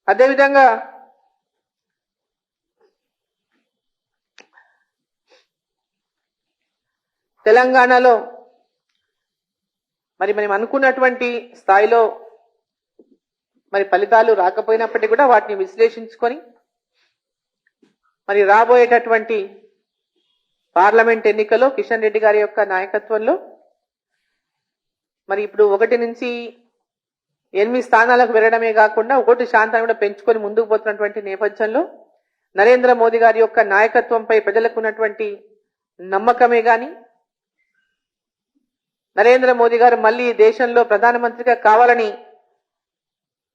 అదేవిధంగా తెలంగాణలో మరి మనం అనుకున్నటువంటి స్థాయిలో మరి ఫలితాలు రాకపోయినప్పటికీ కూడా వాటిని విశ్లేషించుకొని మరి రాబోయేటటువంటి పార్లమెంట్ ఎన్నికల్లో కిషన్ రెడ్డి గారి యొక్క నాయకత్వంలో మరి ఇప్పుడు 1 నుంచి 8 స్థానాలకు వెళ్ళడమే కాకుండా 1 శాతాన్ని కూడా పెంచుకొని ముందుకు పోతున్నటువంటి నేపథ్యంలో నరేంద్ర మోదీ గారి యొక్క నాయకత్వంపై ప్రజలకు ఉన్నటువంటి నమ్మకమే గాని నరేంద్ర మోదీ గారు మళ్ళీ దేశంలో ప్రధానమంత్రిగా కావాలని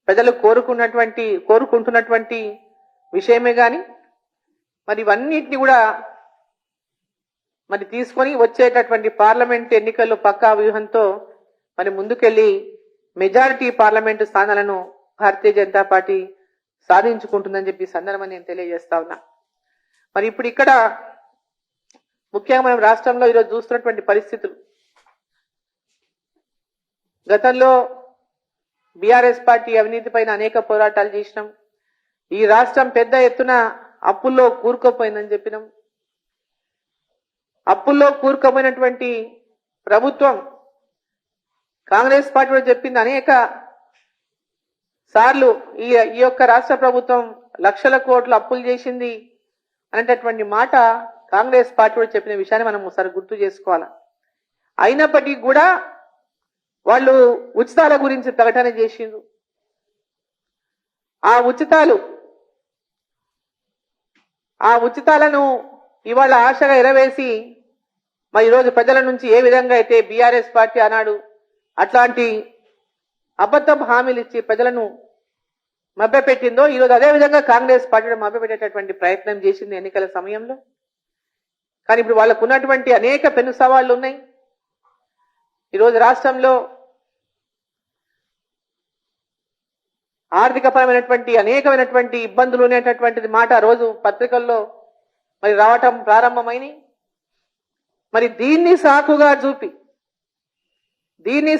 ప్రజలు కోరుకుంటున్నటువంటి విషయమే గాని మరి ఇవన్నిటిని కూడా మరి తీసుకొని వచ్చేటటువంటి పార్లమెంట్ ఎన్నికల్లో పక్కా వ్యూహంతో మరి ముందుకెళ్లి మెజారిటీ పార్లమెంటు స్థానాలను భారతీయ జనతా పార్టీ సాధించుకుంటుందని చెప్పి సందర్భంగా నేను తెలియజేస్తా ఉన్నా. మరి ఇప్పుడు ఇక్కడ ముఖ్యంగా మనం రాష్ట్రంలో ఈరోజు చూస్తున్నటువంటి పరిస్థితులు, గతంలో బీఆర్ఎస్ పార్టీ అవినీతి పైన అనేక పోరాటాలు చేసినాం. ఈ రాష్ట్రం పెద్ద ఎత్తున అప్పుల్లో కూరుకుపోయిందని చెప్పినాం. అప్పుల్లో కూరుకుపోయినటువంటి ప్రభుత్వం కాంగ్రెస్ పార్టీ కూడా చెప్పింది అనేక సార్లు ఈ యొక్క రాష్ట్ర ప్రభుత్వం లక్షల కోట్ల అప్పులు చేసింది అనేటటువంటి మాట కాంగ్రెస్ పార్టీ కూడా చెప్పిన విషయాన్ని మనం ఒకసారి గుర్తు చేసుకోవాలి. అయినప్పటికీ కూడా వాళ్ళు ఉచితాల గురించి ప్రకటన చేసిండ్రు. ఆ ఉచితాలను ఇవాళ ఆశగా ఎరవేసి మరి ఈరోజు ప్రజల నుంచి ఏ విధంగా అయితే బీఆర్ఎస్ పార్టీ అన్నాడు అట్లాంటి అబద్ధపు హామీలు ఇచ్చి ప్రజలను మభ్యపెట్టిందో ఈరోజు అదే విధంగా కాంగ్రెస్ పార్టీ మభ్యపెట్టేటటువంటి ప్రయత్నం చేసింది ఎన్నికల సమయంలో. కానీ ఇప్పుడు వాళ్ళకు ఉన్నటువంటి అనేక పెను సవాళ్లు ఉన్నాయి. ఈరోజు రాష్ట్రంలో ఆర్థికపరమైనటువంటి అనేకమైనటువంటి ఇబ్బందులు అనేటటువంటిది మాట రోజు పత్రికల్లో మరి రావటం ప్రారంభమైనవి. మరి దీన్ని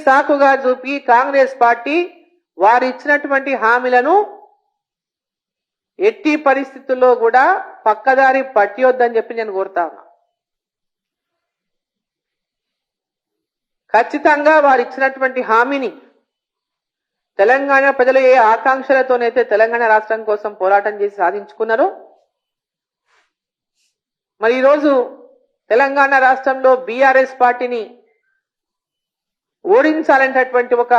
సాకుగా చూపి కాంగ్రెస్ పార్టీ వారు ఇచ్చినటువంటి హామీలను ఎట్టి పరిస్థితుల్లో కూడా పక్కదారి పట్టియొద్దని చెప్పి నేను కోరుతా ఉన్నా. ఖచ్చితంగా వారు ఇచ్చినటువంటి హామీని తెలంగాణ ప్రజలు ఏ ఆకాంక్షలతోనైతే తెలంగాణ రాష్ట్రం కోసం పోరాటం చేసి సాధించుకున్నారో మరి ఈరోజు తెలంగాణ రాష్ట్రంలో బీఆర్ఎస్ పార్టీని ఓడించాలనేటటువంటి ఒక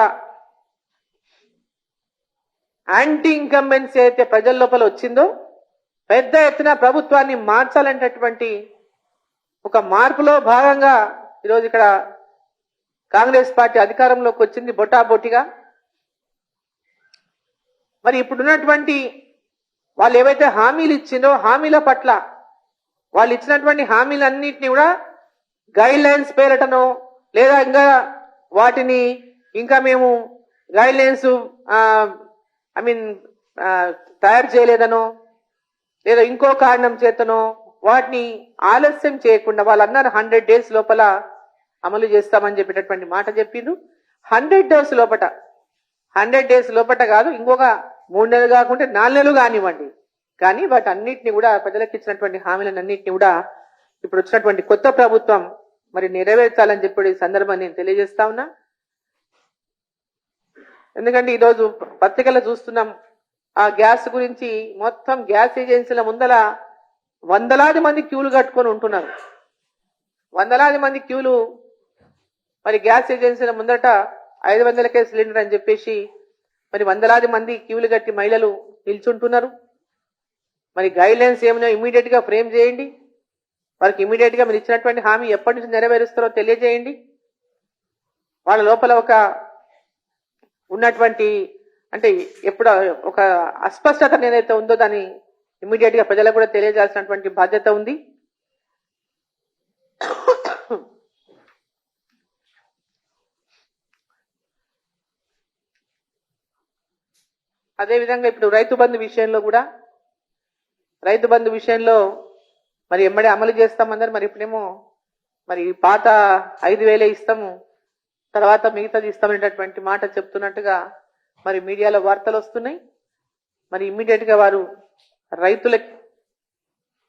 యాంటీ ఇన్కంబెన్సీ అయితే ప్రజల లోపల వచ్చిందో పెద్ద ఎత్తున ప్రభుత్వాన్ని మార్చాలనేటటువంటి ఒక మార్పులో భాగంగా ఈరోజు ఇక్కడ కాంగ్రెస్ పార్టీ అధికారంలోకి వచ్చింది బొటాబొటిగా. మరి ఇప్పుడున్నటువంటి వాళ్ళు ఏవైతే హామీలు ఇచ్చిందో హామీల పట్ల వాళ్ళు ఇచ్చినటువంటి హామీలన్నింటినీ కూడా గైడ్ లైన్స్ పేరటనో లేదా ఇంకా వాటిని ఇంకా మేము గైడ్ లైన్స్ తయారు చేయలేదనో లేదా ఇంకో కారణం చేతనో వాటిని ఆలస్యం చేయకుండా వాళ్ళు అన్నారు 100 days లోపల అమలు చేస్తామని చెప్పేటటువంటి మాట చెప్పిండ్రు. 100 days లోపట కాదు, ఇంకొక 3 నెలలు కాకుంటే 4 నెలలు కానివ్వండి, కానీ వాటి అన్నింటినీ కూడా ప్రజలకు ఇచ్చినటువంటి హామీలన్నింటినీ కూడా ఇప్పుడు వచ్చినటువంటి కొత్త ప్రభుత్వం మరి నెరవేర్చాలని చెప్పి ఈ సందర్భాన్ని నేను తెలియజేస్తా ఉన్నా. ఎందుకంటే ఈరోజు పత్రికల్లో చూస్తున్నాం ఆ గ్యాస్ గురించి, మొత్తం గ్యాస్ ఏజెన్సీల ముందల వందలాది మంది క్యూలు కట్టుకొని ఉంటున్నారు. వందలాది మంది క్యూలు మరి గ్యాస్ ఏజెన్సీల ముందట 500కే సిలిండర్ అని చెప్పేసి మరి వందలాది మంది క్యూలు కట్టి మహిళలు నిల్చుంటున్నారు. మరి గైడ్ లైన్స్ ఏమైనా ఇమీడియట్ గా ఫ్రేమ్ చేయండి, వారికి ఇమీడియట్ గా మీరు ఇచ్చినటువంటి హామీ ఎప్పటి నుంచి నెరవేరుస్తారో తెలియజేయండి. వాళ్ళ లోపల ఒక ఉన్నటువంటి అంటే ఎప్పుడు ఒక అస్పష్టత ఏదైతే ఉందో దాన్ని ఇమీడియట్ గా ప్రజలకు కూడా తెలియజేయాల్సినటువంటి బాధ్యత ఉంది. అదేవిధంగా ఇప్పుడు రైతు బంధు విషయంలో మరి ఎమ్మడే అమలు చేస్తామన్నారు. మరి ఇప్పుడేమో మరి పాత 5,000 ఇస్తాము, తర్వాత మిగతాది ఇస్తామనేటటువంటి మాట చెప్తున్నట్టుగా మరి మీడియాలో వార్తలు వస్తున్నాయి. మరి ఇమ్మీడియట్ గా వారు రైతులకి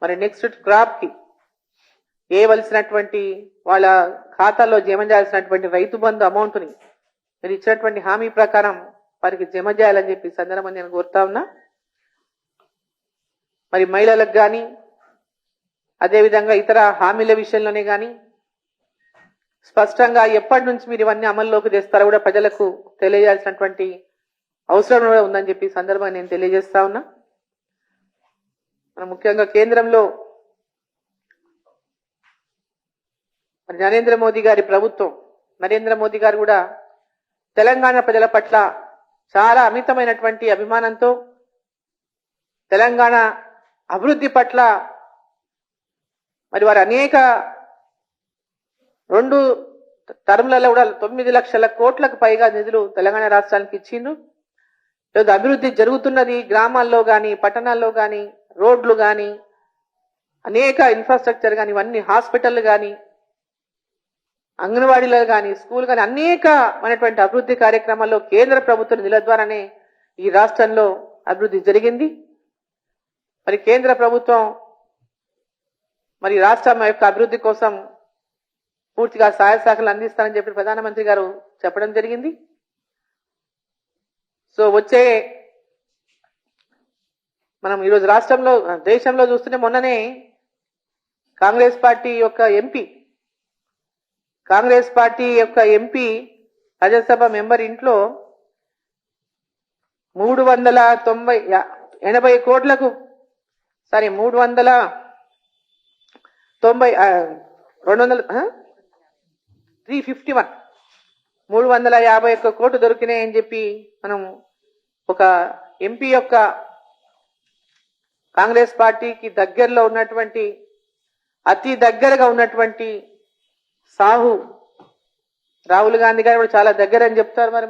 మరి నెక్స్ట్ క్రాప్ కి వేయవలసినటువంటి వాళ్ళ ఖాతాల్లో జమ చేయాల్సినటువంటి రైతు బంధు అమౌంట్ ని మీరు ఇచ్చినటువంటి హామీ ప్రకారం వారికి జమ చేయాలని చెప్పి సందర్భంగా నేను కోరుతా ఉన్నా. మరి మహిళలకు కానీ అదేవిధంగా ఇతర హామీల విషయంలోనే కానీ స్పష్టంగా ఎప్పటి నుంచి మీరు ఇవన్నీ అమల్లోకి తెస్తారో కూడా ప్రజలకు తెలియజేయాల్సినటువంటి అవసరం కూడా ఉందని చెప్పి సందర్భంగా నేను తెలియజేస్తా ఉన్నా. మనం ముఖ్యంగా కేంద్రంలో మరి నరేంద్ర మోదీ గారి ప్రభుత్వం, నరేంద్ర మోదీ గారు కూడా తెలంగాణ ప్రజల పట్ల చాలా అమితమైనటువంటి అభిమానంతో తెలంగాణ అభివృద్ధి పట్ల మరి వారు అనేక 2 టర్ములలో కూడా 9 లక్షల కోట్లకు పైగా నిధులు తెలంగాణ రాష్ట్రానికి ఇచ్చిండ్రు. ఈరోజు అభివృద్ధి జరుగుతున్నది. గ్రామాల్లో కానీ పట్టణాల్లో కానీ రోడ్లు కానీ అనేక ఇన్ఫ్రాస్ట్రక్చర్ కానీ ఇవన్నీ హాస్పిటల్ కానీ అంగన్వాడీలో కానీ స్కూల్ కానీ అనేకమైనటువంటి అభివృద్ధి కార్యక్రమాల్లో కేంద్ర ప్రభుత్వ నిధుల ద్వారానే ఈ రాష్ట్రంలో అభివృద్ధి జరిగింది. మరి కేంద్ర ప్రభుత్వం మరి రాష్ట్రం యొక్క అభివృద్ధి కోసం పూర్తిగా సహాయ సహకారాలు అందిస్తానని చెప్పి ప్రధానమంత్రి గారు చెప్పడం జరిగింది. సో వచ్చే మనం ఈరోజు రాష్ట్రంలో దేశంలో చూస్తుంటే మొన్ననే కాంగ్రెస్ పార్టీ యొక్క ఎంపీ రాజ్యసభ మెంబర్ ఇంట్లో 380 కోట్లకు 351 కోట్లు దొరికినాయని చెప్పి మనం ఒక ఎంపీ యొక్క కాంగ్రెస్ పార్టీకి దగ్గరలో ఉన్నటువంటి అతి దగ్గరగా ఉన్నటువంటి సాహు రాహుల్ గాంధీ గారు చాలా దగ్గర అని చెప్తారు. మరి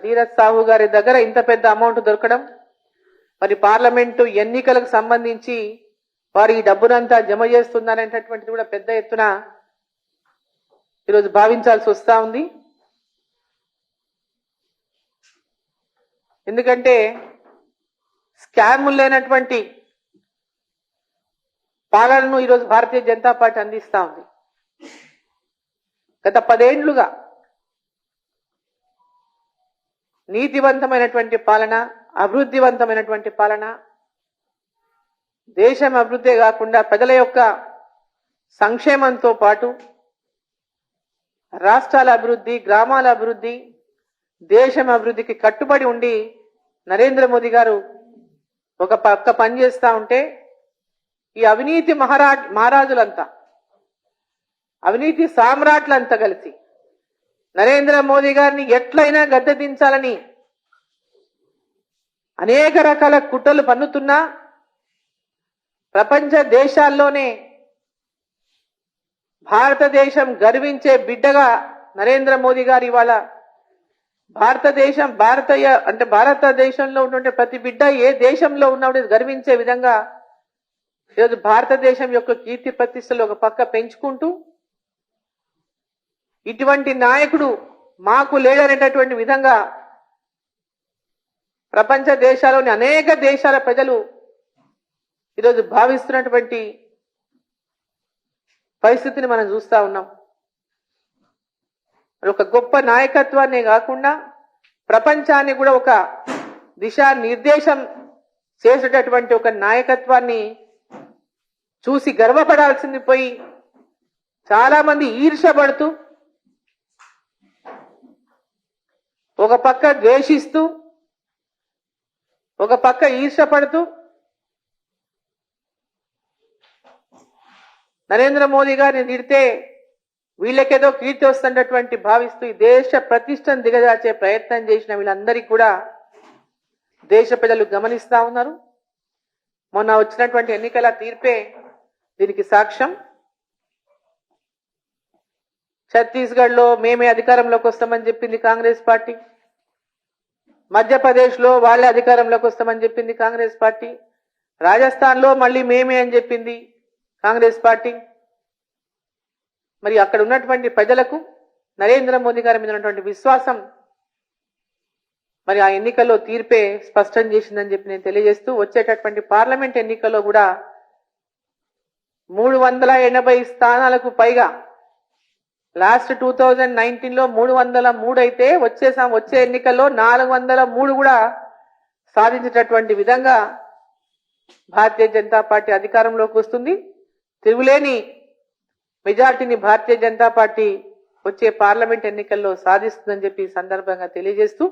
ధీరజ్ సాహు గారి దగ్గర ఇంత పెద్ద అమౌంట్ దొరకడం, మరి పార్లమెంటు ఎన్నికలకు సంబంధించి వారు ఈ డబ్బునంతా జమ చేస్తున్నారనేటటువంటిది కూడా పెద్ద ఎత్తున ఈరోజు భావించాల్సి వస్తా ఉంది. ఎందుకంటే స్కాములు లేనటువంటి పాలనను ఈరోజు భారతీయ జనతా పార్టీ అందిస్తా ఉంది. గత 10 ఏళ్లుగా నీతివంతమైనటువంటి పాలన, అభివృద్ధివంతమైనటువంటి పాలన, దేశం అభివృద్ధే కాకుండా ప్రజల యొక్క సంక్షేమంతో పాటు రాష్ట్రాల అభివృద్ధి, గ్రామాల అభివృద్ధి, దేశం అభివృద్ధికి కట్టుబడి ఉండి నరేంద్ర మోదీ గారు ఒక పక్క పనిచేస్తా ఉంటే ఈ అవినీతి మహారాజులంతా, అవినీతి సామ్రాట్లంతా కలిసి నరేంద్ర మోదీ గారిని ఎట్లయినా గద్దె దించాలని అనేక రకాల కుట్రలు పన్నుతున్నా ప్రపంచ దేశాల్లోనే భారతదేశం గర్వించే బిడ్డగా నరేంద్ర మోదీ గారు ఇవాళ భారతదేశంలో ఉన్నటువంటి ప్రతి బిడ్డ ఏ దేశంలో ఉన్నప్పుడు గర్వించే విధంగా ఈరోజు భారతదేశం యొక్క కీర్తి ప్రతిష్టలు ఒక పక్క పెంచుకుంటూ ఇటువంటి నాయకుడు మాకు లేడనేటటువంటి విధంగా ప్రపంచ దేశాల్లోని అనేక దేశాల ప్రజలు ఈరోజు భావిస్తున్నటువంటి పరిస్థితిని మనం చూస్తా ఉన్నాం. ఒక గొప్ప నాయకత్వాన్ని కాకుండా ప్రపంచాన్ని కూడా ఒక దిశానిర్దేశం చేసేటటువంటి ఒక నాయకత్వాన్ని చూసి గర్వపడాల్సింది పోయి చాలా మంది ఈర్ష్యపడుతూ ఒక పక్క ద్వేషిస్తూ ఒక పక్క ఈర్ష్యపడుతూ నరేంద్ర మోదీ గారిని తిడితే వీళ్ళకేదో కీర్తి వస్తున్నటువంటి భావిస్తూ ఈ దేశ ప్రతిష్టను దిగజార్చే ప్రయత్నం చేసిన వీళ్ళందరికీ కూడా దేశ ప్రజలు గమనిస్తా ఉన్నారు. మొన్న వచ్చినటువంటి ఎన్నికల తీర్పే దీనికి సాక్ష్యం. ఛత్తీస్గఢ్ లో మేమే అధికారంలోకి వస్తామని చెప్పింది కాంగ్రెస్ పార్టీ, మధ్యప్రదేశ్ లో వాళ్ళే అధికారంలోకి వస్తామని చెప్పింది కాంగ్రెస్ పార్టీ, రాజస్థాన్ లో మళ్ళీ మేమే అని చెప్పింది కాంగ్రెస్ పార్టీ. మరి అక్కడ ఉన్నటువంటి ప్రజలకు నరేంద్ర మోదీ గారి మీద ఉన్నటువంటి విశ్వాసం మరి ఆ ఎన్నికల్లో తీర్పే స్పష్టం చేసిందని చెప్పి నేను తెలియజేస్తూ వచ్చేటటువంటి పార్లమెంట్ ఎన్నికల్లో కూడా 380 స్థానాలకు పైగా లాస్ట్ 2019 లో 303 అయితే వచ్చే ఎన్నికల్లో 403 కూడా సాధించేటటువంటి విధంగా భారతీయ జనతా పార్టీ అధికారంలోకి వస్తుంది. తిరుగులేని మెజార్టీని భారతీయ జనతా పార్టీ వచ్చే పార్లమెంట్ ఎన్నికల్లో సాధిస్తుందని చెప్పి సందర్భంగా తెలియజేస్తూ